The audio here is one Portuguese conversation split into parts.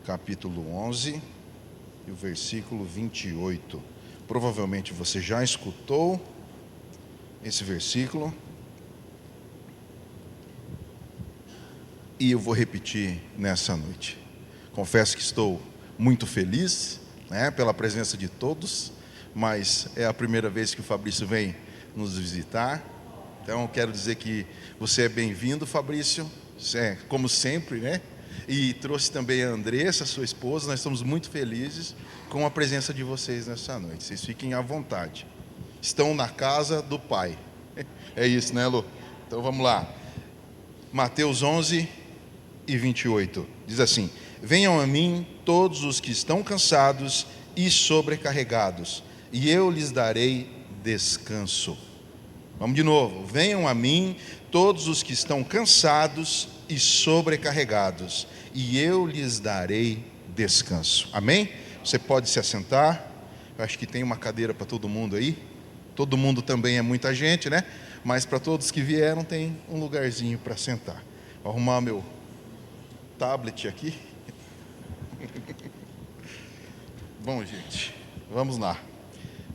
capítulo 11 e o versículo 28. Provavelmente você já escutou esse versículo, e eu vou repetir nessa noite. Confesso que estou muito feliz, pela presença de todos, mas é a primeira vez que o Fabrício vem nos visitar. Então quero dizer que você é bem-vindo, Fabrício, como sempre, E trouxe também a Andressa, sua esposa. Nós estamos muito felizes com a presença de vocês nessa noite. Vocês fiquem à vontade. Estão na casa do Pai. É isso, né, Lu? Então vamos lá. Mateus 11 e 28. Diz assim: venham a mim todos os que estão cansados e sobrecarregados, e eu lhes darei descanso. Vamos de novo. Venham a mim todos os que estão cansados e sobrecarregados, e eu lhes darei descanso. Amém? Você pode se assentar. Eu acho que tem uma cadeira para todo mundo aí. Todo mundo também é muita gente, Mas para todos que vieram tem um lugarzinho para sentar. Vou arrumar meu tablet aqui. Bom, gente, vamos lá.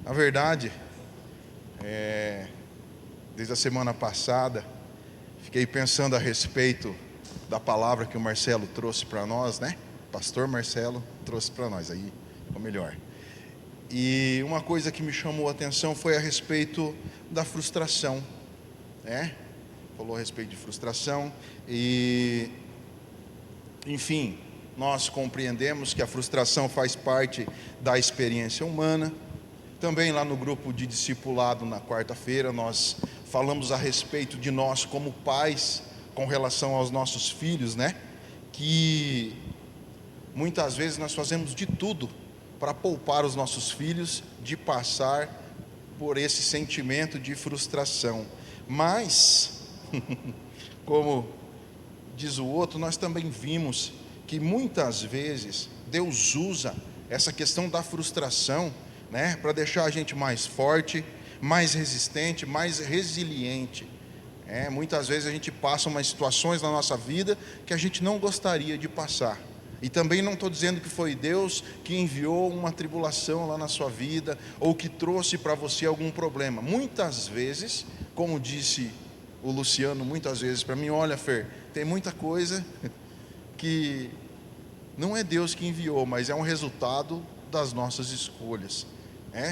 Na verdade, desde a semana passada, fiquei pensando a respeito da palavra que o Marcelo trouxe para nós, Pastor Marcelo trouxe para nós, aí ficou melhor. E uma coisa que me chamou a atenção foi a respeito da frustração, Falou a respeito de frustração e, enfim, nós compreendemos que a frustração faz parte da experiência humana. Também lá no grupo de discipulado na quarta-feira nós falamos a respeito de nós como pais com relação aos nossos filhos, Que muitas vezes nós fazemos de tudo para poupar os nossos filhos de passar por esse sentimento de frustração. Mas, como diz o outro, nós também vimos que muitas vezes Deus usa essa questão da frustração, para deixar a gente mais forte, mais resistente, mais resiliente. Muitas vezes a gente passa umas situações na nossa vida que a gente não gostaria de passar. E também não estou dizendo que foi Deus que enviou uma tribulação lá na sua vida, ou que trouxe para você algum problema. Muitas vezes, como disse o Luciano muitas vezes para mim: olha, Fer, tem muita coisa que não é Deus que enviou, mas é um resultado das nossas escolhas.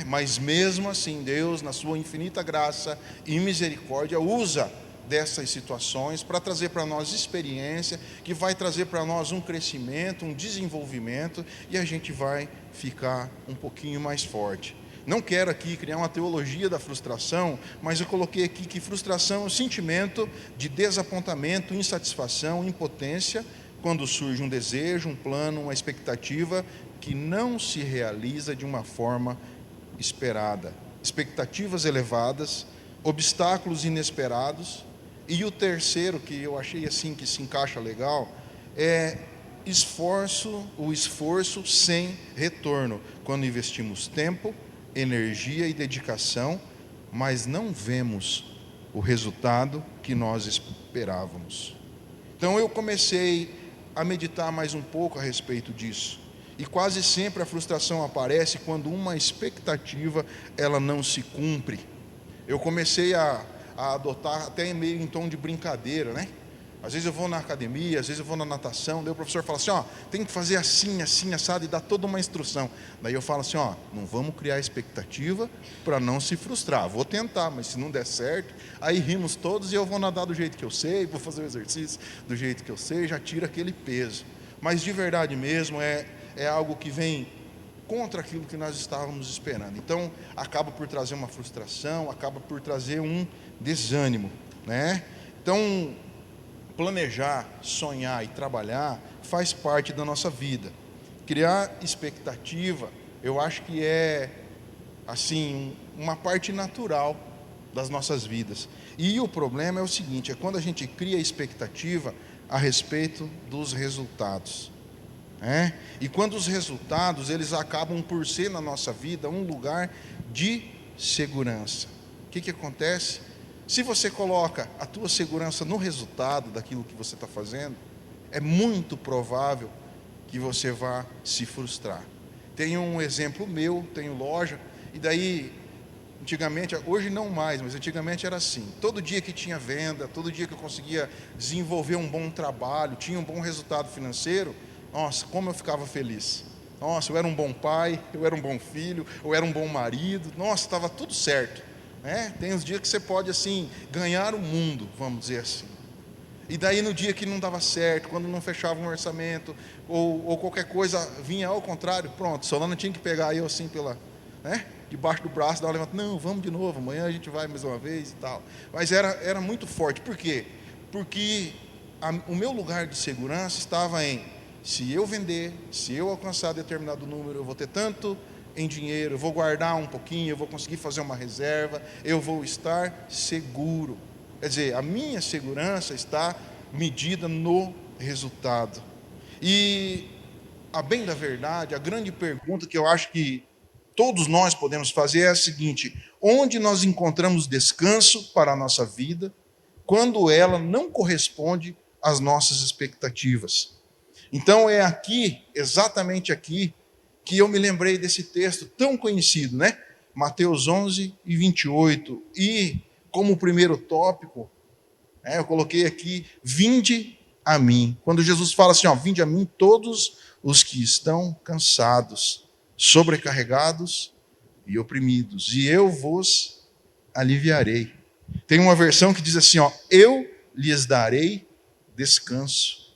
Mas mesmo assim, Deus, na sua infinita graça e misericórdia, usa dessas situações para trazer para nós experiência, que vai trazer para nós um crescimento, um desenvolvimento, e a gente vai ficar um pouquinho mais forte. Não quero aqui criar uma teologia da frustração, mas eu coloquei aqui que frustração é um sentimento de desapontamento, insatisfação, impotência, quando surge um desejo, um plano, uma expectativa que não se realiza de uma forma esperada. Expectativas elevadas, obstáculos inesperados. E o terceiro, que eu achei assim que se encaixa legal, é o esforço sem retorno, quando investimos tempo, energia e dedicação, mas não vemos o resultado que nós esperávamos. Então eu comecei a meditar mais um pouco a respeito disso. E quase sempre a frustração aparece quando uma expectativa ela não se cumpre. Eu comecei a adotar até meio em tom de brincadeira, Às vezes eu vou na academia, às vezes eu vou na natação, daí o professor fala assim: tem que fazer assim, assim, assado, e dá toda uma instrução. Daí eu falo assim: não vamos criar expectativa para não se frustrar. Vou tentar, mas se não der certo, aí rimos todos e eu vou nadar do jeito que eu sei, vou fazer o exercício do jeito que eu sei, já tira aquele peso. Mas de verdade mesmo é algo que vem contra aquilo que nós estávamos esperando. Então acaba por trazer uma frustração, acaba por trazer um desânimo, Então planejar, sonhar e trabalhar faz parte da nossa vida. Criar expectativa, eu acho que é assim uma parte natural das nossas vidas. E o problema é o seguinte: é quando a gente cria expectativa a respeito dos resultados. E quando os resultados eles acabam por ser na nossa vida um lugar de segurança. O que acontece? Se você coloca a tua segurança no resultado daquilo que você está fazendo, é muito provável que você vá se frustrar. Tem um exemplo meu, tenho loja, e daí, antigamente, hoje não mais, mas antigamente era assim. Todo dia que tinha venda, todo dia que eu conseguia desenvolver um bom trabalho, tinha um bom resultado financeiro, nossa, como eu ficava feliz. Nossa, eu era um bom pai, eu era um bom filho, eu era um bom marido, nossa, estava tudo certo. Né? Tem uns dias que você pode, assim, ganhar o mundo, vamos dizer assim. E daí no dia que não dava certo, quando não fechava um orçamento, ou qualquer coisa vinha ao contrário, pronto, Solano tinha que pegar eu assim debaixo do braço, dar uma levanta, não, vamos de novo, amanhã a gente vai mais uma vez e tal. Mas era muito forte, por quê? Porque o meu lugar de segurança estava em, se eu vender, se eu alcançar determinado número, eu vou ter tanto em dinheiro, eu vou guardar um pouquinho, eu vou conseguir fazer uma reserva, eu vou estar seguro. Quer dizer, a minha segurança está medida no resultado. E, a bem da verdade, a grande pergunta que eu acho que todos nós podemos fazer é a seguinte: onde nós encontramos descanso para a nossa vida quando ela não corresponde às nossas expectativas? Então é aqui, exatamente aqui, que eu me lembrei desse texto tão conhecido, né? Mateus 11:28. E como primeiro tópico, eu coloquei aqui, vinde a mim. Quando Jesus fala assim, vinde a mim todos os que estão cansados, sobrecarregados e oprimidos, e eu vos aliviarei. Tem uma versão que diz assim, eu lhes darei descanso.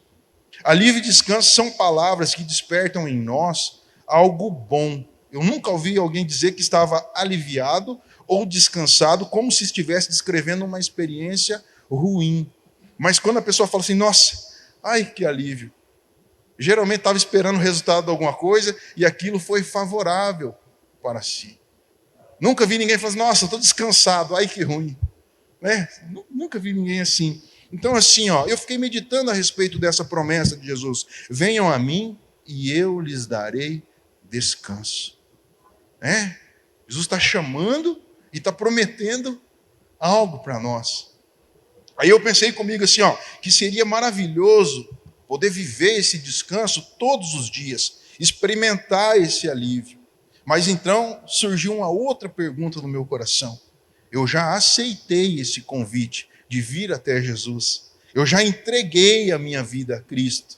Alívio e descanso são palavras que despertam em nós algo bom. Eu nunca ouvi alguém dizer que estava aliviado ou descansado como se estivesse descrevendo uma experiência ruim. Mas quando a pessoa fala assim, nossa, ai que alívio. Geralmente estava esperando o resultado de alguma coisa e aquilo foi favorável para si. Nunca vi ninguém falar assim, nossa, estou descansado, ai que ruim. Né? Nunca vi ninguém assim. Então assim, eu fiquei meditando a respeito dessa promessa de Jesus. Venham a mim e eu lhes darei descanso. Jesus está chamando e está prometendo algo para nós. Aí eu pensei comigo assim, que seria maravilhoso poder viver esse descanso todos os dias, experimentar esse alívio. Mas então surgiu uma outra pergunta no meu coração. Eu já aceitei esse convite de vir até Jesus. Eu já entreguei a minha vida a Cristo.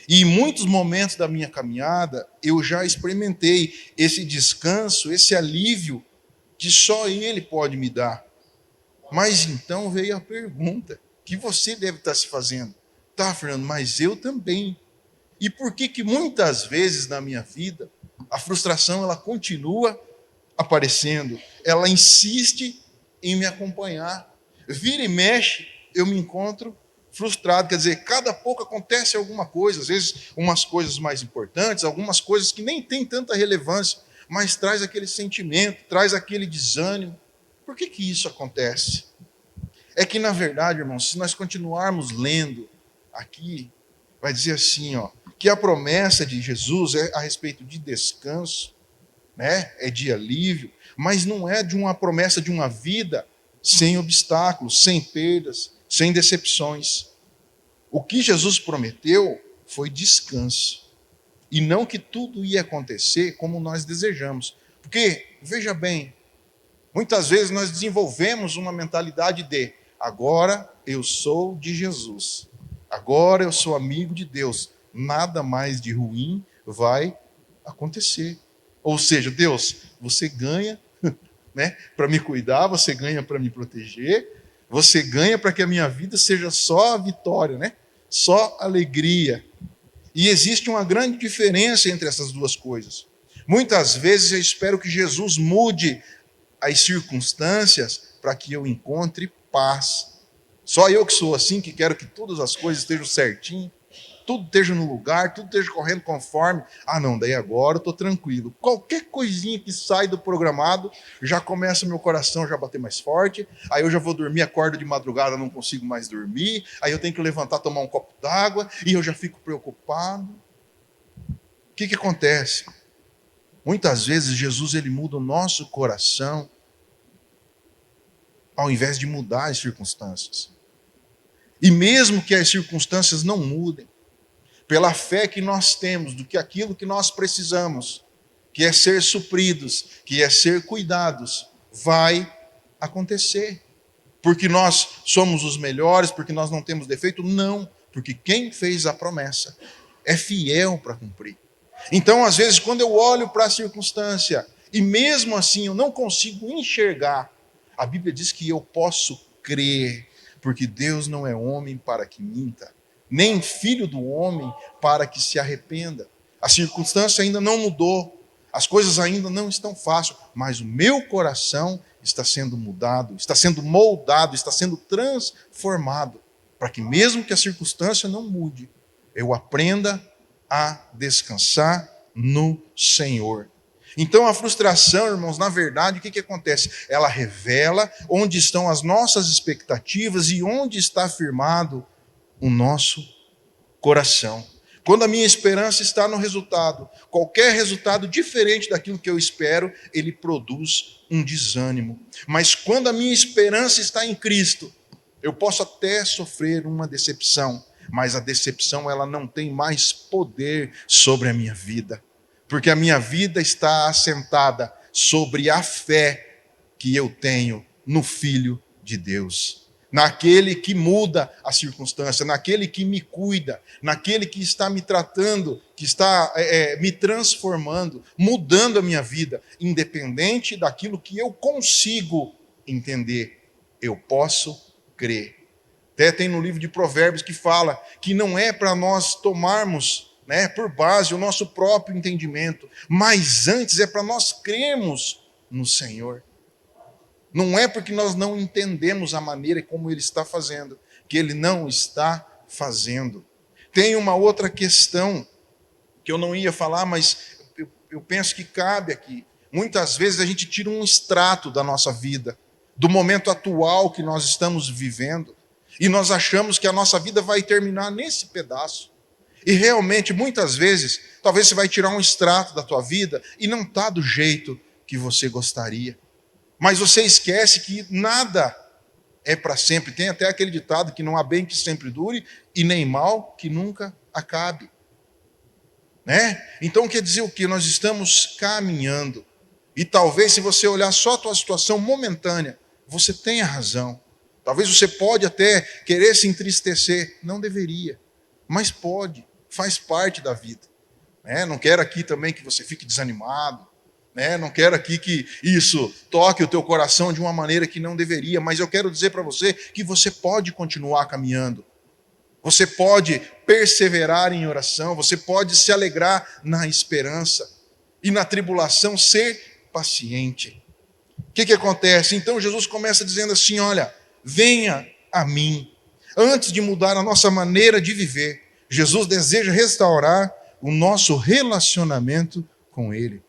E em muitos momentos da minha caminhada, eu já experimentei esse descanso, esse alívio que só Ele pode me dar. Mas então veio a pergunta que você deve estar se fazendo. Tá, Fernando, mas eu também. E por que muitas vezes na minha vida a frustração ela continua aparecendo? Ela insiste em me acompanhar. Vira e mexe, eu me encontro frustrado. Quer dizer, cada pouco acontece alguma coisa, às vezes umas coisas mais importantes, algumas coisas que nem têm tanta relevância, mas traz aquele sentimento, traz aquele desânimo. Por que isso acontece? É que, na verdade, irmãos, se nós continuarmos lendo aqui, vai dizer assim, que a promessa de Jesus é a respeito de descanso, é de alívio, mas não é de uma promessa de uma vida sem obstáculos, sem perdas, sem decepções. O que Jesus prometeu foi descanso. E não que tudo ia acontecer como nós desejamos. Porque, veja bem, muitas vezes nós desenvolvemos uma mentalidade de agora eu sou de Jesus, agora eu sou amigo de Deus, nada mais de ruim vai acontecer. Ou seja, Deus, você ganha para me cuidar, você ganha para me proteger, você ganha para que a minha vida seja só vitória, só alegria. E existe uma grande diferença entre essas duas coisas. Muitas vezes eu espero que Jesus mude as circunstâncias para que eu encontre paz. Só eu que sou assim, que quero que todas as coisas estejam certinho, tudo esteja no lugar, tudo esteja correndo conforme. Não, daí agora eu estou tranquilo. Qualquer coisinha que sai do programado, já começa meu coração já a bater mais forte, aí eu já vou dormir, acordo de madrugada, não consigo mais dormir, aí eu tenho que levantar, tomar um copo d'água, e eu já fico preocupado. O que acontece? Muitas vezes Jesus ele muda o nosso coração ao invés de mudar as circunstâncias. E mesmo que as circunstâncias não mudem, pela fé que nós temos, do que aquilo que nós precisamos, que é ser supridos, que é ser cuidados, vai acontecer. Porque nós somos os melhores, porque nós não temos defeito? Não, porque quem fez a promessa é fiel para cumprir. Então, às vezes, quando eu olho para a circunstância e mesmo assim eu não consigo enxergar, a Bíblia diz que eu posso crer, porque Deus não é homem para que minta, nem filho do homem para que se arrependa. A circunstância ainda não mudou, as coisas ainda não estão fáceis, mas o meu coração está sendo mudado, está sendo moldado, está sendo transformado, para que mesmo que a circunstância não mude, eu aprenda a descansar no Senhor. Então a frustração, irmãos, na verdade, o que acontece? Ela revela onde estão as nossas expectativas e onde está firmado o nosso coração. Quando a minha esperança está no resultado, qualquer resultado diferente daquilo que eu espero, ele produz um desânimo. Mas quando a minha esperança está em Cristo, eu posso até sofrer uma decepção, mas a decepção ela não tem mais poder sobre a minha vida, porque a minha vida está assentada sobre a fé que eu tenho no Filho de Deus. Naquele que muda a circunstância, naquele que me cuida, naquele que está me tratando, que está me transformando, mudando a minha vida, independente daquilo que eu consigo entender, eu posso crer. Até tem no livro de Provérbios que fala que não é para nós tomarmos por base o nosso próprio entendimento, mas antes é para nós crermos no Senhor. Não é porque nós não entendemos a maneira como Ele está fazendo, que Ele não está fazendo. Tem uma outra questão que eu não ia falar, mas eu penso que cabe aqui. Muitas vezes a gente tira um extrato da nossa vida, do momento atual que nós estamos vivendo, e nós achamos que a nossa vida vai terminar nesse pedaço. E realmente, muitas vezes, talvez você vai tirar um extrato da tua vida e não está do jeito que você gostaria. Mas você esquece que nada é para sempre. Tem até aquele ditado que não há bem que sempre dure e nem mal que nunca acabe. Então quer dizer o quê? Nós estamos caminhando. E talvez se você olhar só a tua situação momentânea, você tenha razão. Talvez você pode até querer se entristecer. Não deveria, mas pode. Faz parte da vida. Não quero aqui também que você fique desanimado. Não quero aqui que isso toque o teu coração de uma maneira que não deveria, mas eu quero dizer para você que você pode continuar caminhando. Você pode perseverar em oração, você pode se alegrar na esperança e na tribulação ser paciente. O que acontece? Então Jesus começa dizendo assim, olha, venha a mim. Antes de mudar a nossa maneira de viver, Jesus deseja restaurar o nosso relacionamento com Ele.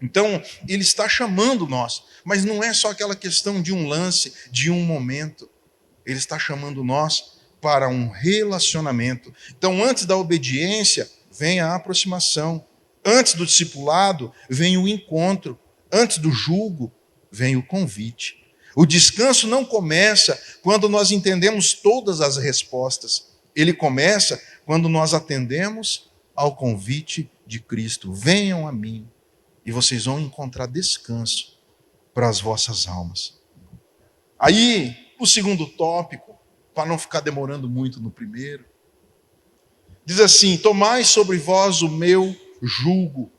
Então, Ele está chamando nós, mas não é só aquela questão de um lance, de um momento. Ele está chamando nós para um relacionamento. Então, antes da obediência, vem a aproximação. Antes do discipulado, vem o encontro. Antes do jugo, vem o convite. O descanso não começa quando nós entendemos todas as respostas. Ele começa quando nós atendemos ao convite de Cristo. Venham a mim e vocês vão encontrar descanso para as vossas almas. Aí, o segundo tópico, para não ficar demorando muito no primeiro, diz assim, tomai sobre vós o meu jugo.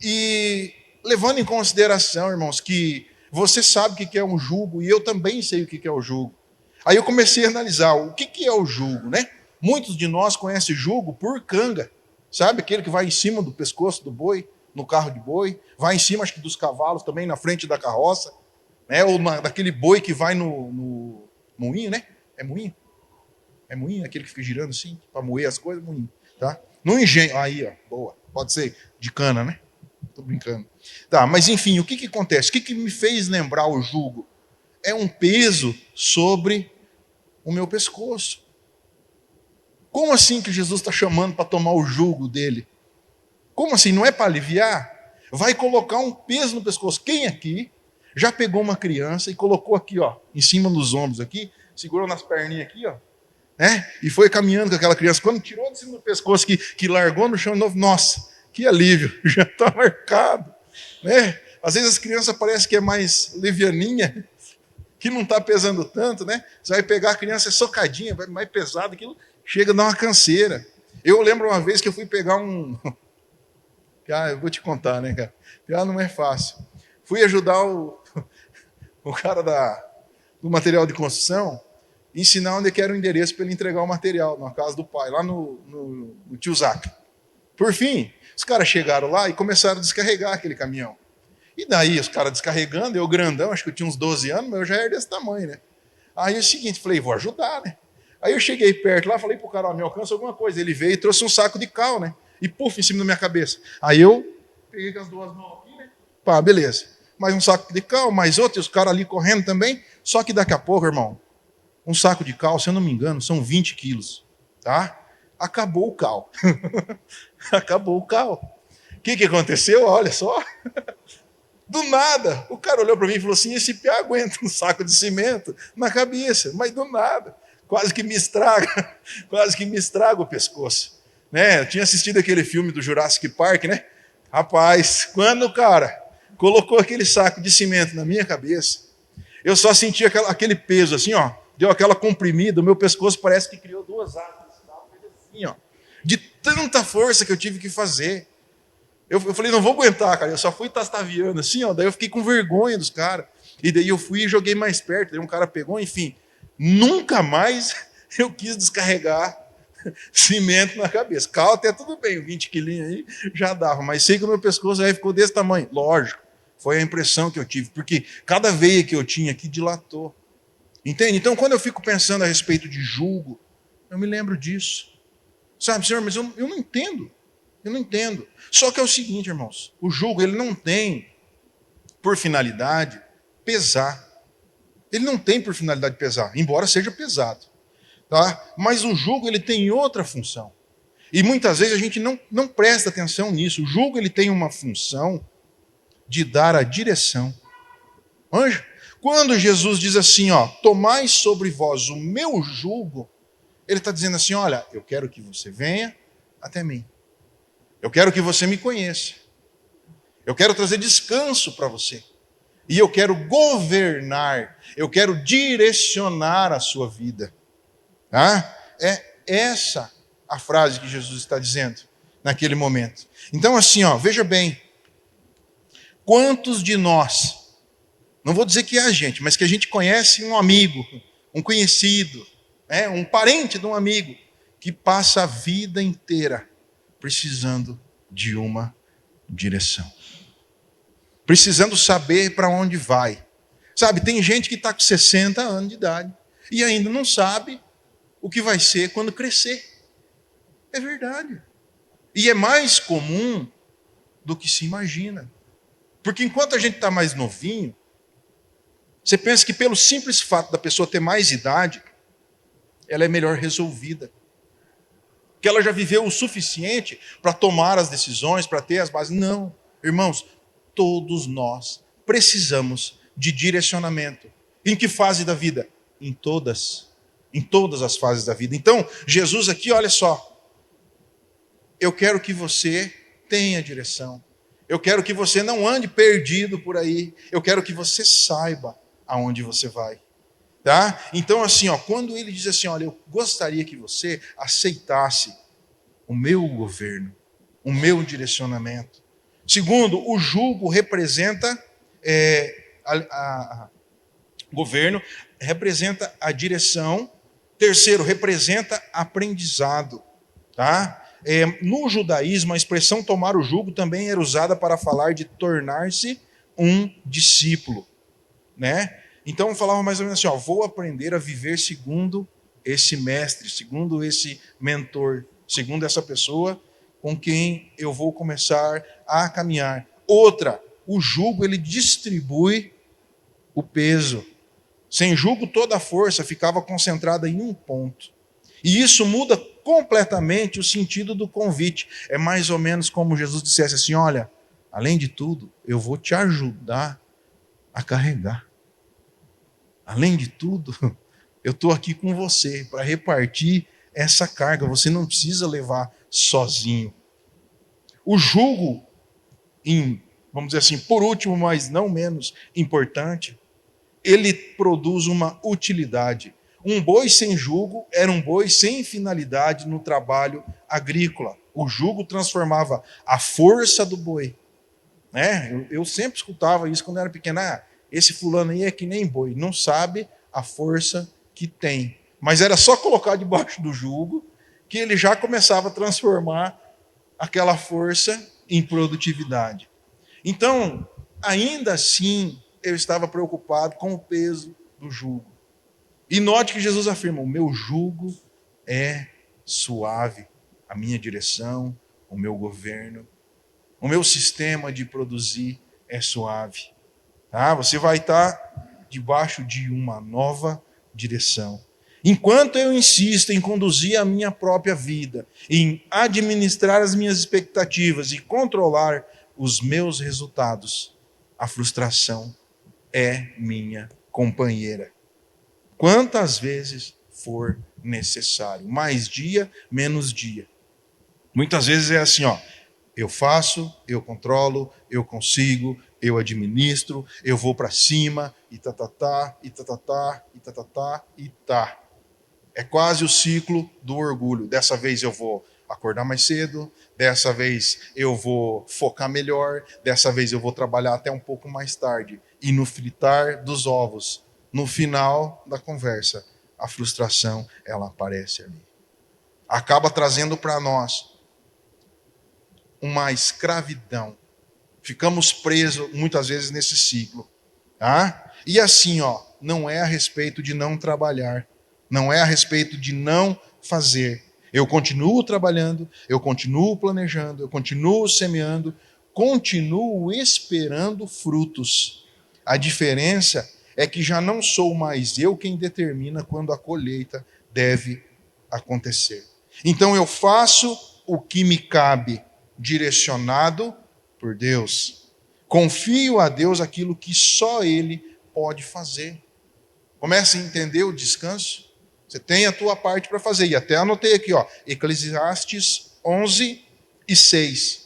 E levando em consideração, irmãos, que você sabe o que é um jugo e eu também sei o que é o jugo. Aí eu comecei a analisar o que é o jugo, Muitos de nós conhecem jugo por canga. Sabe aquele que vai em cima do pescoço do boi, no carro de boi, vai em cima, acho que dos cavalos também, na frente da carroça, ou daquele boi que vai no moinho, É moinho? É moinho, aquele que fica girando assim, para moer as coisas, moinho, tá? No engenho, aí, ó, boa, pode ser de cana, Tô brincando. Tá, mas enfim, o que acontece? O que me fez lembrar o jugo? É um peso sobre o meu pescoço. Como assim que Jesus está chamando para tomar o jugo dele? Como assim? Não é para aliviar? Vai colocar um peso no pescoço. Quem aqui já pegou uma criança e colocou aqui, ó, em cima dos ombros aqui, segurou nas perninhas aqui, ó, né? E foi caminhando com aquela criança. Quando tirou de cima do pescoço, que largou no chão de novo, nossa, que alívio, já está marcado, né? Às vezes as crianças parecem que é mais levianinha, que não está pesando tanto, né? Você vai pegar a criança socadinha, vai mais pesado, aquilo chega a dar uma canseira. Eu lembro uma vez que eu fui pegar um... eu vou te contar, né, cara? Não é fácil. Fui ajudar o cara do material de construção, ensinar onde que era o endereço para ele entregar o material, na casa do pai, lá no Tio Zaca. Por fim, os caras chegaram lá e começaram a descarregar aquele caminhão. E daí, os caras descarregando, eu grandão, acho que eu tinha uns 12 anos, mas eu já era desse tamanho, né? Aí é o seguinte, falei, vou ajudar, né? Aí eu cheguei perto lá, falei pro cara, me alcança alguma coisa. Ele veio e trouxe um saco de cal, né? E puf, em cima da minha cabeça. Aí eu peguei com as duas mãos aqui, né? Pá, beleza. Mais um saco de cal, mais outro, e os caras ali correndo também. Só que daqui a pouco, irmão, um saco de cal, se eu não me engano, são 20 quilos, tá? Acabou o cal. Acabou o cal. O que aconteceu? Olha só. Do nada, o cara olhou para mim e falou assim, esse piá aguenta um saco de cimento na cabeça, mas do nada, quase que me estraga o pescoço. Né? Eu tinha assistido aquele filme do Jurassic Park, né? Rapaz, quando o cara colocou aquele saco de cimento na minha cabeça, eu só senti aquele peso assim, ó, deu aquela comprimida, o meu pescoço parece que criou duas asas, assim, ó, de tanta força que eu tive que fazer. Eu falei, não vou aguentar, cara. Eu só fui tastaviando assim, ó. Daí eu fiquei com vergonha dos caras. E daí eu fui e joguei mais perto. Daí um cara pegou, enfim. Nunca mais eu quis descarregar cimento na cabeça. Cal até tudo bem, 20 quilinhos aí já dava. Mas sei que o meu pescoço aí ficou desse tamanho. Lógico, foi a impressão que eu tive. Porque cada veia que eu tinha aqui dilatou. Entende? Então quando eu fico pensando a respeito de jugo, eu me lembro disso. Sabe, Senhor, mas eu não entendo. Eu não entendo. Só que é o seguinte, irmãos, o jugo ele não tem por finalidade pesar. Ele não tem por finalidade pesar, embora seja pesado. Tá? Mas o jugo ele tem outra função. E muitas vezes a gente não presta atenção nisso. O jugo ele tem uma função de dar a direção. Anja? Quando Jesus diz assim, ó, tomai sobre vós o meu jugo, ele está dizendo assim, olha, eu quero que você venha até mim. Eu quero que você me conheça. Eu quero trazer descanso para você. E eu quero governar. Eu quero direcionar a sua vida. Tá? É essa a frase que Jesus está dizendo naquele momento. Então assim, ó, veja bem. Quantos de nós, não vou dizer que é a gente, mas que a gente conhece um amigo, um conhecido, um parente de um amigo, que passa a vida inteira precisando de uma direção. Precisando saber para onde vai. Sabe, tem gente que está com 60 anos de idade e ainda não sabe o que vai ser quando crescer. É verdade. E é mais comum do que se imagina. Porque enquanto a gente está mais novinho, você pensa que pelo simples fato da pessoa ter mais idade, ela é melhor resolvida. Que ela já viveu o suficiente para tomar as decisões, para ter as bases. Não, irmãos, todos nós precisamos de direcionamento. Em que fase da vida? Em todas as fases da vida. Então, Jesus aqui, olha só, eu quero que você tenha direção. Eu quero que você não ande perdido por aí. Eu quero que você saiba aonde você vai. Tá? Então assim, ó, quando ele diz assim, olha, eu gostaria que você aceitasse o meu governo, o meu direcionamento. Segundo, o jugo representa governo, representa a direção. Terceiro, representa aprendizado. Tá? No judaísmo, a expressão tomar o jugo também era usada para falar de tornar-se um discípulo. Né? Então falava mais ou menos assim, ó, vou aprender a viver segundo esse mestre, segundo esse mentor, segundo essa pessoa com quem eu vou começar a caminhar. Outra, o jugo ele distribui o peso. Sem jugo toda a força ficava concentrada em um ponto. E isso muda completamente o sentido do convite. É mais ou menos como Jesus dissesse assim, olha, além de tudo, eu vou te ajudar a carregar. Além de tudo, Eu estou aqui com você para repartir essa carga. Você não precisa levar sozinho. O jugo, vamos dizer assim, por último, mas não menos importante, ele produz uma utilidade. Um boi sem jugo era um boi sem finalidade no trabalho agrícola. O jugo transformava a força do boi. Né? Eu sempre escutava isso quando eu era pequeno. Esse fulano aí é que nem boi, não sabe a força que tem. Mas era só colocar debaixo do jugo que ele já começava a transformar aquela força em produtividade. Então, ainda assim, eu estava preocupado com o peso do jugo. E note que Jesus afirma: o meu jugo é suave, a minha direção, o meu governo, o meu sistema de produzir é suave. Tá? Você vai estar debaixo de uma nova direção. Enquanto eu insisto em conduzir a minha própria vida, em administrar as minhas expectativas e controlar os meus resultados, a frustração é minha companheira. Quantas vezes for necessário. Mais dia, menos dia. Muitas vezes é assim, eu faço, eu controlo, eu consigo, eu administro, eu vou para cima, e tá. É quase o ciclo do orgulho. Dessa vez eu vou acordar mais cedo, dessa vez eu vou focar melhor, dessa vez eu vou trabalhar até um pouco mais tarde. E no fritar dos ovos, no final da conversa, a frustração, ela aparece ali. Acaba trazendo para nós uma escravidão. Ficamos presos muitas vezes nesse ciclo. Tá? E assim, não é a respeito de não trabalhar, não é a respeito de não fazer. Eu continuo trabalhando, eu continuo planejando, eu continuo semeando, continuo esperando frutos. A diferença é que já não sou mais eu quem determina quando a colheita deve acontecer. Então eu faço o que me cabe, direcionado por Deus. Confio a Deus aquilo que só Ele pode fazer. Comece a entender o descanso. Você tem a tua parte para fazer. E até anotei aqui, Eclesiastes 11:6.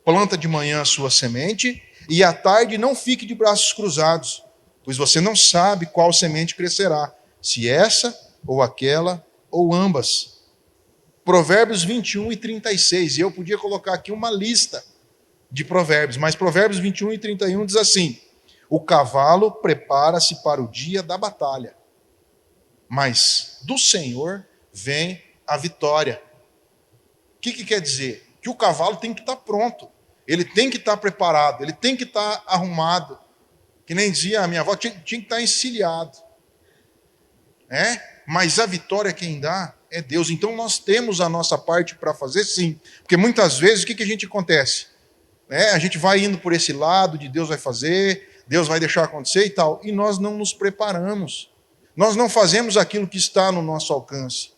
Planta de manhã a sua semente e à tarde não fique de braços cruzados, pois você não sabe qual semente crescerá, se essa ou aquela ou ambas. Provérbios 21:36. E eu podia colocar aqui uma lista de provérbios, mas Provérbios 21:31 diz assim: o cavalo prepara-se para o dia da batalha, mas do Senhor vem a vitória. O que quer dizer? Que o cavalo tem que estar pronto, ele tem que estar preparado, ele tem que estar arrumado. Que nem dizia a minha avó, tinha que estar encilhado. Mas a vitória quem dá é Deus. Então nós temos a nossa parte para fazer, sim. Porque muitas vezes o que a gente acontece? A gente vai indo por esse lado de Deus vai fazer, Deus vai deixar acontecer e tal, e nós não nos preparamos. Nós não fazemos aquilo que está no nosso alcance.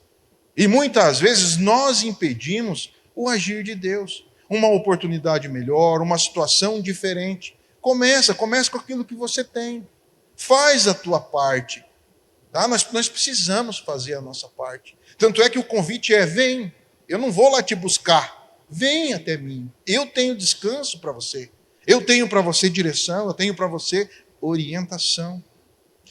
E muitas vezes nós impedimos o agir de Deus. Uma oportunidade melhor, uma situação diferente. Começa com aquilo que você tem. Faz a tua parte. Tá? Nós precisamos fazer a nossa parte. Tanto é que o convite é: vem, eu não vou lá te buscar. Vem até mim. Eu tenho descanso para você. Eu tenho para você direção, eu tenho para você orientação.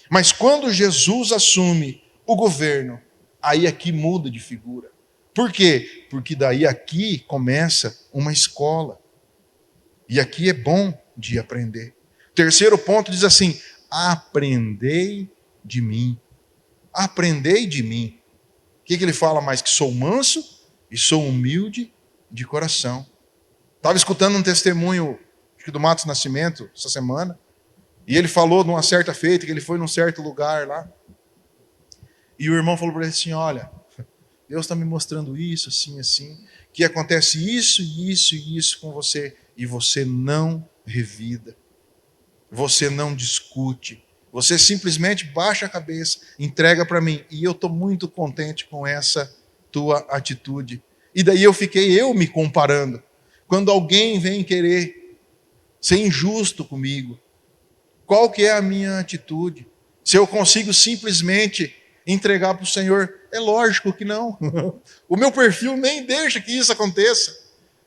Mas quando Jesus assume o governo, aí aqui muda de figura. Por quê? Porque daí aqui começa uma escola. E aqui é bom de aprender. Terceiro ponto diz assim: aprendei de mim. Aprendei de mim. O que ele fala mais? Que sou manso e sou humilde de coração. Estava escutando um testemunho do Matos Nascimento essa semana, e ele falou de uma certa feita, que ele foi num certo lugar lá, e o irmão falou para ele assim: olha, Deus está me mostrando isso, assim, que acontece isso e isso com você, e você não revida, você não discute, você simplesmente baixa a cabeça, entrega para mim, e eu estou muito contente com essa tua atitude. E daí eu fiquei me comparando. Quando alguém vem querer ser injusto comigo, qual que é a minha atitude? Se eu consigo simplesmente entregar para o Senhor? É lógico que não. O meu perfil nem deixa que isso aconteça.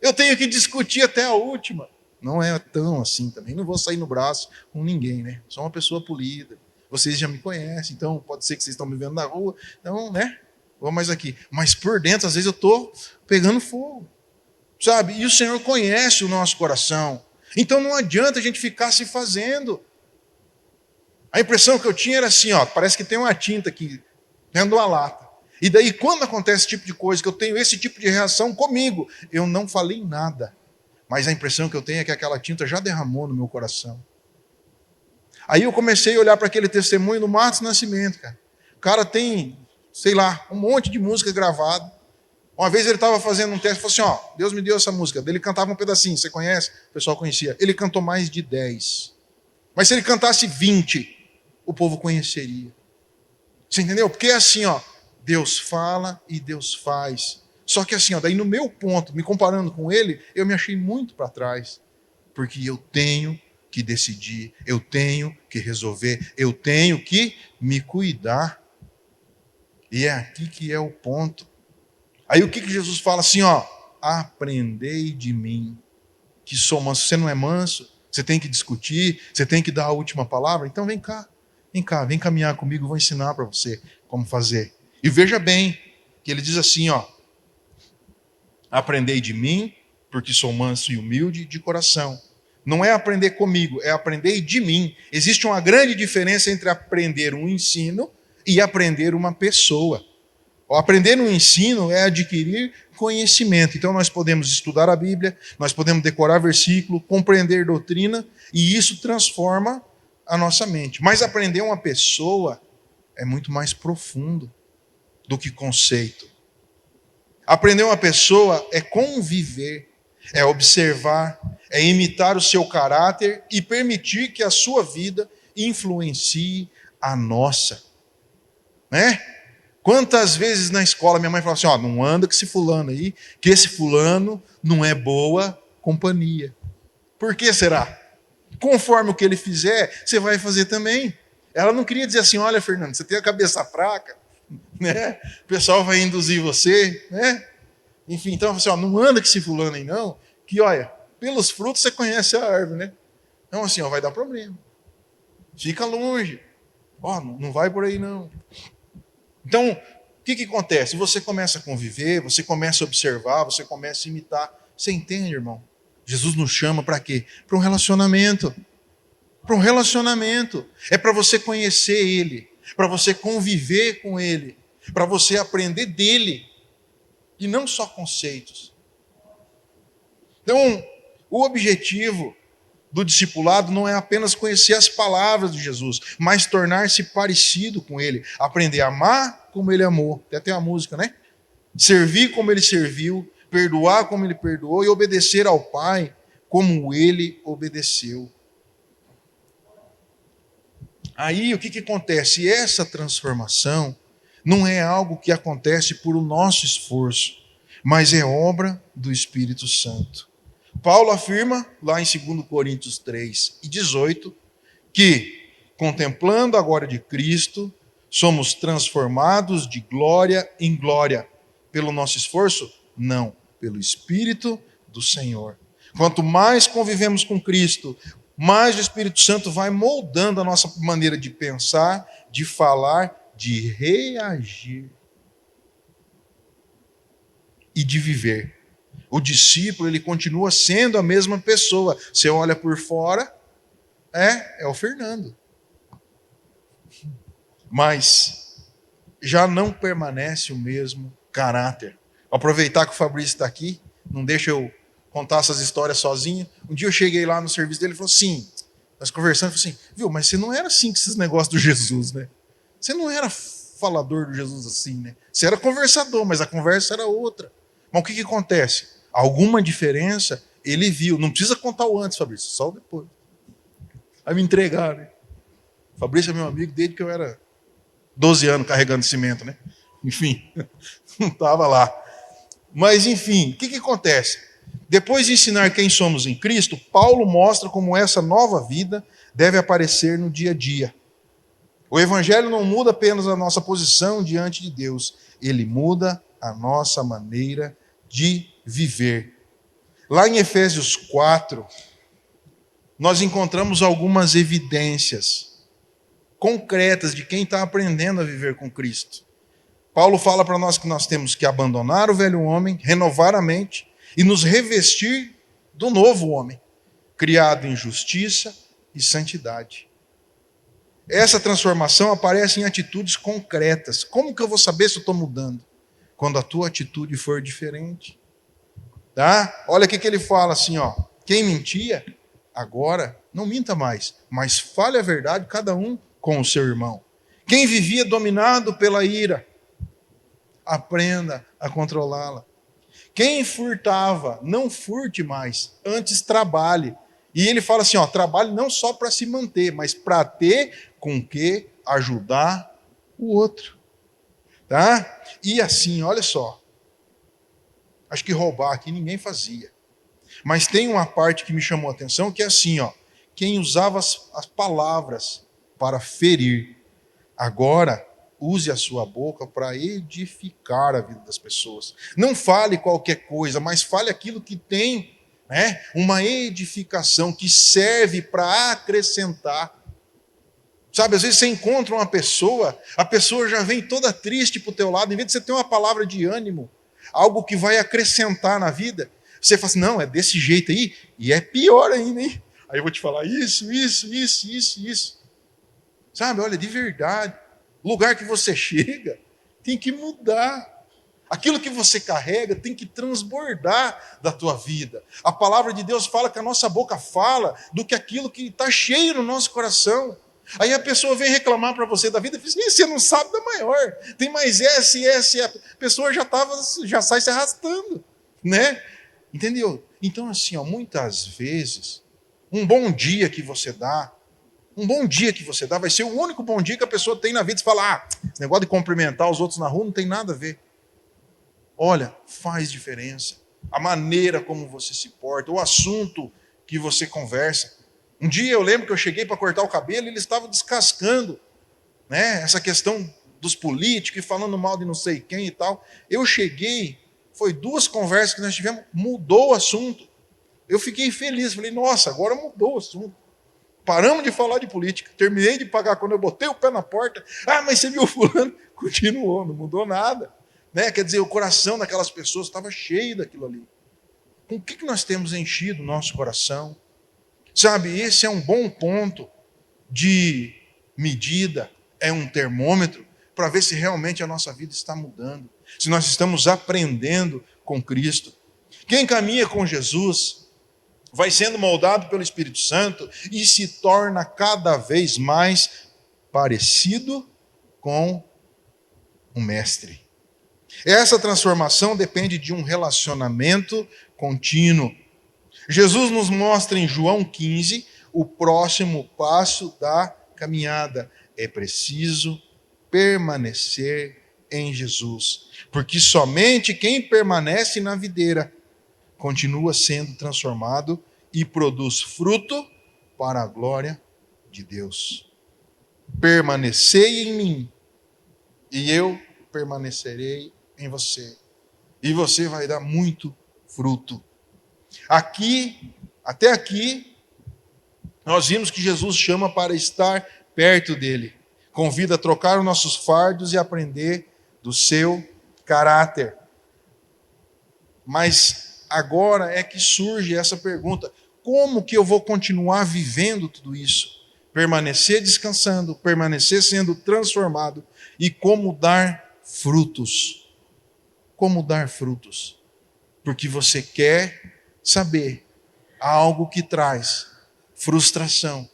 Eu tenho que discutir até a última. Não é tão assim também. Não vou sair no braço com ninguém, né? Sou uma pessoa polida. Vocês já me conhecem, então pode ser que vocês estão me vendo na rua. Então, né? Vou mais aqui. Mas por dentro, às vezes, eu estou pegando fogo. Sabe? E o Senhor conhece o nosso coração. Então não adianta a gente ficar se fazendo. A impressão que eu tinha era assim, ó, parece que tem uma tinta aqui dentro de uma lata. E daí, quando acontece esse tipo de coisa, que eu tenho esse tipo de reação comigo, eu não falei nada. Mas a impressão que eu tenho é que aquela tinta já derramou no meu coração. Aí eu comecei a olhar para aquele testemunho do Matos Nascimento, cara. O cara tem, sei lá, um monte de música gravada. Uma vez ele estava fazendo um teste, falou assim, ó, Deus me deu essa música. Ele cantava um pedacinho, você conhece? O pessoal conhecia. Ele cantou mais de 10. Mas se ele cantasse 20, o povo conheceria. Você entendeu? Porque é assim, ó, Deus fala e Deus faz. Só que assim, ó, daí no meu ponto, me comparando com ele, eu me achei muito para trás. Porque eu tenho que decidir, eu tenho que resolver, eu tenho que me cuidar. E é aqui que é o ponto. Aí o que Jesus fala assim, ó, aprendei de mim, que sou manso. Você não é manso, você tem que discutir, você tem que dar a última palavra, então vem cá, vem caminhar comigo, eu vou ensinar para você como fazer. E veja bem, que ele diz assim, ó, aprendei de mim, porque sou manso e humilde de coração. Não é aprender comigo, é aprender de mim. Existe uma grande diferença entre aprender um ensino e aprender uma pessoa. O aprender no ensino é adquirir conhecimento. Então nós podemos estudar a Bíblia, nós podemos decorar versículo, compreender doutrina, e isso transforma a nossa mente. Mas aprender uma pessoa é muito mais profundo do que conceito. Aprender uma pessoa é conviver, é observar, é imitar o seu caráter e permitir que a sua vida influencie a nossa. Né? Quantas vezes na escola minha mãe falava assim, ó, não anda com esse fulano aí, que esse fulano não é boa companhia. Por que será? Conforme o que ele fizer, você vai fazer também. Ela não queria dizer assim, olha, Fernando, você tem a cabeça fraca, né? O pessoal vai induzir você, né? Enfim, então, assim, ó, não anda com esse fulano aí não, que olha, pelos frutos você conhece a árvore, né? Então assim, ó, vai dar problema. Fica longe. Ó, não vai por aí não. Então, o que acontece? Você começa a conviver, você começa a observar, você começa a imitar. Você entende, irmão? Jesus nos chama para quê? Para um relacionamento. Para um relacionamento. É para você conhecer Ele, para você conviver com Ele, para você aprender dEle, e não só conceitos. Então, o objetivo do discipulado não é apenas conhecer as palavras de Jesus, mas tornar-se parecido com Ele, aprender a amar como Ele amou. Até uma música, né? Servir como Ele serviu, perdoar como Ele perdoou e obedecer ao Pai como Ele obedeceu. Aí o que acontece? Essa transformação não é algo que acontece por o nosso esforço, mas é obra do Espírito Santo. Paulo afirma, lá em 2 Coríntios 3:18, que, contemplando a glória de Cristo, somos transformados de glória em glória. Pelo nosso esforço? Não, pelo Espírito do Senhor. Quanto mais convivemos com Cristo, mais o Espírito Santo vai moldando a nossa maneira de pensar, de falar, de reagir e de viver. O discípulo, ele continua sendo a mesma pessoa. Você olha por fora, é o Fernando. Mas já não permanece o mesmo caráter. Vou aproveitar que o Fabrício está aqui, não deixa eu contar essas histórias sozinho. Um dia eu cheguei lá no serviço dele e falou assim, nós conversando, falou assim, viu, mas você não era assim com esses negócios do Jesus, né? Você não era falador do Jesus assim, né? Você era conversador, mas a conversa era outra. Mas o que acontece? Alguma diferença ele viu. Não precisa contar o antes, Fabrício, só o depois. Aí me entregaram. Né? Fabrício é meu amigo desde que eu era 12 anos carregando cimento, né? Enfim, não estava lá. Mas, enfim, o que acontece? Depois de ensinar quem somos em Cristo, Paulo mostra como essa nova vida deve aparecer no dia a dia. O Evangelho não muda apenas a nossa posição diante de Deus, ele muda a nossa maneira de viver. Lá em Efésios 4, nós encontramos algumas evidências concretas de quem está aprendendo a viver com Cristo. Paulo fala para nós que nós temos que abandonar o velho homem, renovar a mente e nos revestir do novo homem, criado em justiça e santidade. Essa transformação aparece em atitudes concretas. Como que eu vou saber se eu estou mudando? Quando a tua atitude for diferente. Tá? Olha o que ele fala assim, ó. Quem mentia, agora não minta mais, mas fale a verdade cada um com o seu irmão. Quem vivia dominado pela ira, aprenda a controlá-la. Quem furtava, não furte mais, antes trabalhe. E ele fala assim, ó, trabalhe não só para se manter, mas para ter com que ajudar o outro. Tá? E assim, olha só. Acho que roubar aqui ninguém fazia. Mas tem uma parte que me chamou a atenção, que é assim, ó. Quem usava as palavras para ferir, agora use a sua boca para edificar a vida das pessoas. Não fale qualquer coisa, mas fale aquilo que tem, né, uma edificação, que serve para acrescentar. Sabe, às vezes você encontra uma pessoa, a pessoa já vem toda triste para o teu lado, em vez de você ter uma palavra de ânimo, algo que vai acrescentar na vida, você fala assim, não, é desse jeito aí, e é pior ainda, hein? Aí eu vou te falar isso. Sabe, olha, de verdade, o lugar que você chega tem que mudar. Aquilo que você carrega tem que transbordar da tua vida. A palavra de Deus fala que a nossa boca fala do que aquilo que está cheio no nosso coração. Aí a pessoa vem reclamar para você da vida e diz, você não sabe da maior. Tem mais essa. A pessoa já sai se arrastando, né? Entendeu? Então assim, ó, muitas vezes, um bom dia que você dá vai ser o único bom dia que a pessoa tem na vida. Você fala, esse negócio de cumprimentar os outros na rua não tem nada a ver. Olha, faz diferença. A maneira como você se porta, o assunto que você conversa. Um dia eu lembro que eu cheguei para cortar o cabelo e eles estavam descascando, né, essa questão dos políticos e falando mal de não sei quem e tal. Eu cheguei, foi 2 conversas que nós tivemos, mudou o assunto. Eu fiquei feliz, falei, nossa, agora mudou o assunto. Paramos de falar de política, terminei de pagar quando eu botei o pé na porta. Mas você viu fulano? Continuou, não mudou nada. Né? Quer dizer, o coração daquelas pessoas estava cheio daquilo ali. Com o que nós temos enchido o nosso coração? Sabe, esse é um bom ponto de medida, é um termômetro para ver se realmente a nossa vida está mudando, se nós estamos aprendendo com Cristo. Quem caminha com Jesus vai sendo moldado pelo Espírito Santo e se torna cada vez mais parecido com o Mestre. Essa transformação depende de um relacionamento contínuo. Jesus nos mostra em João 15 o próximo passo da caminhada. É preciso permanecer em Jesus, porque somente quem permanece na videira continua sendo transformado e produz fruto para a glória de Deus. Permanecei em mim, e eu permanecerei em você. E você vai dar muito fruto. Até aqui, nós vimos que Jesus chama para estar perto dele. Convida a trocar os nossos fardos e aprender do seu caráter. Mas agora é que surge essa pergunta: como que eu vou continuar vivendo tudo isso? Permanecer descansando, permanecer sendo transformado e como dar frutos. Como dar frutos? Porque você quer saber algo que traz frustração,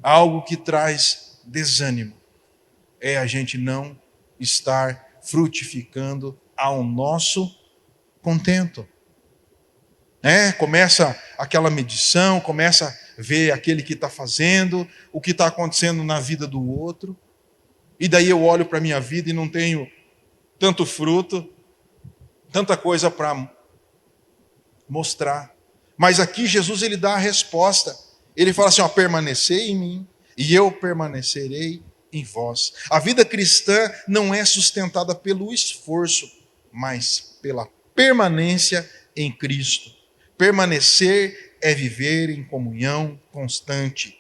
algo que traz desânimo, é a gente não estar frutificando ao nosso contento. Começa aquela medição, começa a ver aquele que está fazendo, o que está acontecendo na vida do outro, e daí eu olho para a minha vida e não tenho tanto fruto, tanta coisa para mostrar. Mas aqui Jesus ele dá a resposta. Ele fala assim, permanecei em mim e eu permanecerei em vós. A vida cristã não é sustentada pelo esforço, mas pela permanência em Cristo. Permanecer é viver em comunhão constante.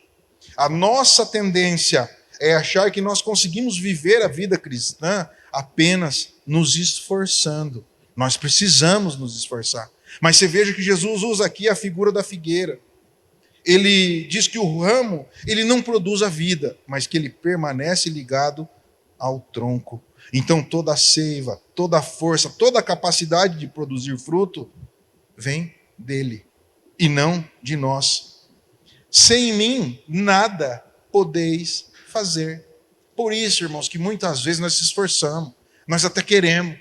A nossa tendência é achar que nós conseguimos viver a vida cristã apenas nos esforçando. Nós precisamos nos esforçar. Mas você veja que Jesus usa aqui a figura da figueira. Ele diz que o ramo, ele não produz a vida, mas que ele permanece ligado ao tronco. Então toda a seiva, toda a força, toda a capacidade de produzir fruto vem dele e não de nós. Sem mim, nada podeis fazer. Por isso, irmãos, que muitas vezes nós se esforçamos, nós até queremos,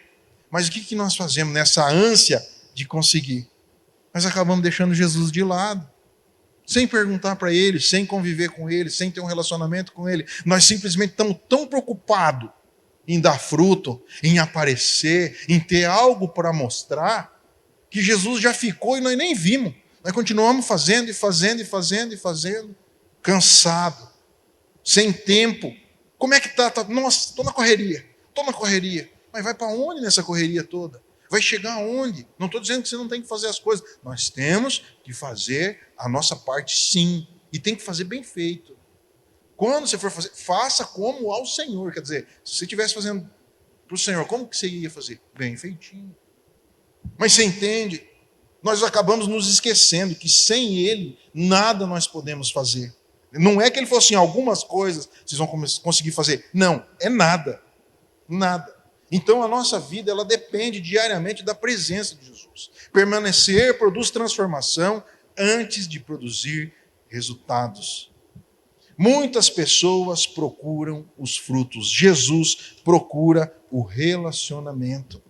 mas o que nós fazemos nessa ânsia de conseguir? Nós acabamos deixando Jesus de lado, sem perguntar para ele, sem conviver com ele, sem ter um relacionamento com ele. Nós simplesmente estamos tão preocupados em dar fruto, em aparecer, em ter algo para mostrar, que Jesus já ficou e nós nem vimos. Nós continuamos fazendo e fazendo e fazendo e fazendo, cansado, sem tempo. Como é que está? Nossa, estou na correria. Mas vai para onde nessa correria toda? Vai chegar aonde? Não estou dizendo que você não tem que fazer as coisas. Nós temos que fazer a nossa parte sim. E tem que fazer bem feito. Quando você for fazer, faça como ao Senhor. Quer dizer, se você estivesse fazendo para o Senhor, como que você ia fazer? Bem feitinho. Mas você entende? Nós acabamos nos esquecendo que sem Ele, nada nós podemos fazer. Não é que Ele falou assim, algumas coisas vocês vão conseguir fazer. Não, é nada. Nada. Então a nossa vida, ela depende diariamente da presença de Jesus. Permanecer produz transformação antes de produzir resultados. Muitas pessoas procuram os frutos. Jesus procura o relacionamento.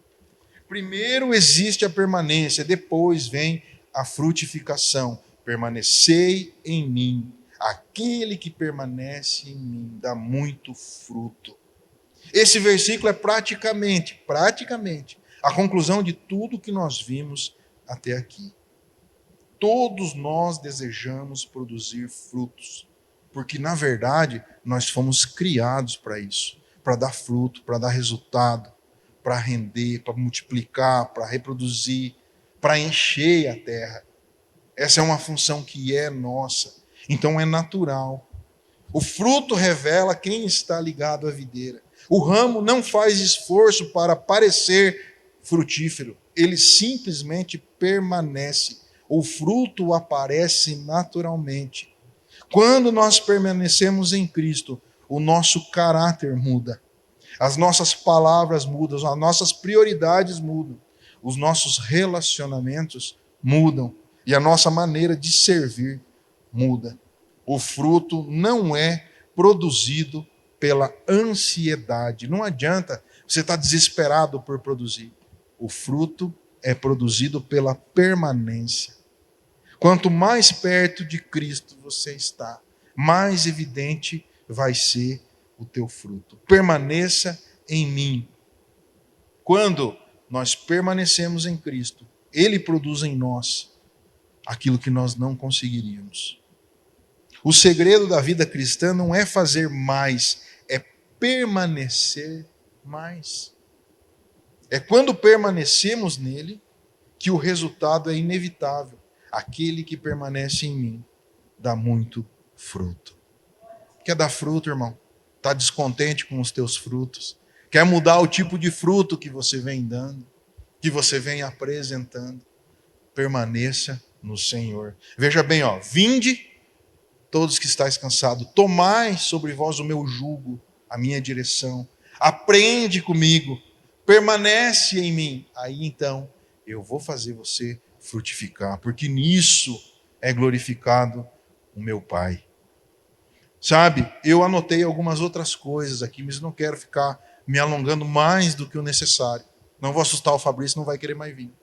Primeiro existe a permanência, depois vem a frutificação. Permanecei em mim. Aquele que permanece em mim dá muito fruto. Esse versículo é praticamente, a conclusão de tudo que nós vimos até aqui. Todos nós desejamos produzir frutos, porque na verdade nós fomos criados para isso, para dar fruto, para dar resultado, para render, para multiplicar, para reproduzir, para encher a terra. Essa é uma função que é nossa, então é natural. O fruto revela quem está ligado à videira. O ramo não faz esforço para parecer frutífero, ele simplesmente permanece. O fruto aparece naturalmente. Quando nós permanecemos em Cristo, o nosso caráter muda, as nossas palavras mudam, as nossas prioridades mudam, os nossos relacionamentos mudam e a nossa maneira de servir muda. O fruto não é produzido pela ansiedade. Não adianta você estar desesperado por produzir. O fruto é produzido pela permanência. Quanto mais perto de Cristo você está, mais evidente vai ser o teu fruto. Permaneça em mim. Quando nós permanecemos em Cristo, Ele produz em nós aquilo que nós não conseguiríamos. O segredo da vida cristã não é fazer mais, é permanecer mais. É quando permanecemos nele que o resultado é inevitável. Aquele que permanece em mim dá muito fruto. Quer dar fruto, irmão? Está descontente com os teus frutos? Quer mudar o tipo de fruto que você vem dando, que você vem apresentando? Permaneça no Senhor. Veja bem, vinde todos que estáis cansados, tomai sobre vós o meu jugo, a minha direção, aprende comigo, permanece em mim. Aí então eu vou fazer você frutificar, porque nisso é glorificado o meu Pai. Sabe, eu anotei algumas outras coisas aqui, mas não quero ficar me alongando mais do que o necessário. Não vou assustar o Fabrício, não vai querer mais vir.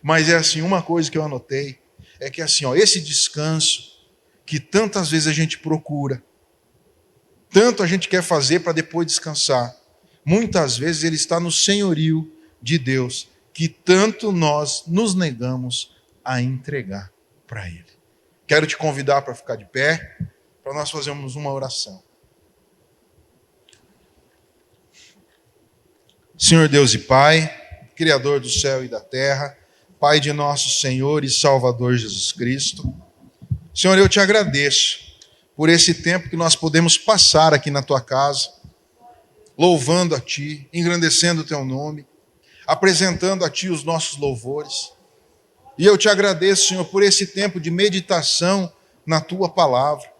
Mas é assim, uma coisa que eu anotei é que assim, esse descanso que tantas vezes a gente procura, tanto a gente quer fazer para depois descansar, muitas vezes ele está no senhorio de Deus, que tanto nós nos negamos a entregar para Ele. Quero te convidar para ficar de pé, para nós fazermos uma oração. Senhor Deus e Pai, Criador do céu e da terra, Pai de nosso Senhor e Salvador Jesus Cristo, Senhor, eu te agradeço por esse tempo que nós podemos passar aqui na tua casa, louvando a ti, engrandecendo o teu nome, apresentando a ti os nossos louvores. E eu te agradeço, Senhor, por esse tempo de meditação na tua palavra.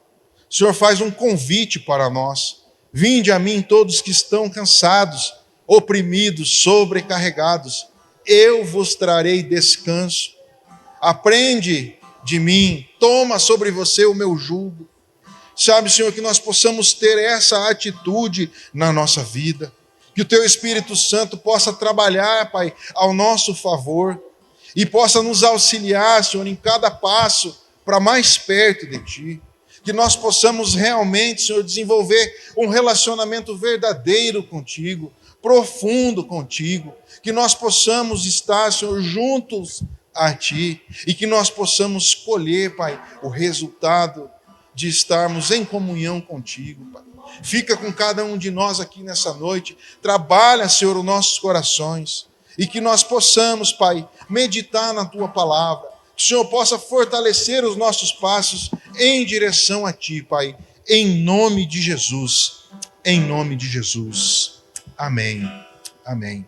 O Senhor faz um convite para nós. Vinde a mim todos que estão cansados, oprimidos, sobrecarregados. Eu vos trarei descanso. Aprende de mim, toma sobre você o meu jugo. Sabe, Senhor, que nós possamos ter essa atitude na nossa vida. Que o teu Espírito Santo possa trabalhar, Pai, ao nosso favor. E possa nos auxiliar, Senhor, em cada passo para mais perto de ti. Que nós possamos realmente, Senhor, desenvolver um relacionamento verdadeiro contigo, profundo contigo. Que nós possamos estar, Senhor, juntos a ti. E que nós possamos colher, Pai, o resultado de estarmos em comunhão contigo, Pai. Fica com cada um de nós aqui nessa noite. Trabalha, Senhor, os nossos corações. E que nós possamos, Pai, meditar na tua palavra. Que o Senhor possa fortalecer os nossos passos em direção a ti, Pai. Em nome de Jesus. Em nome de Jesus. Amém. Amém.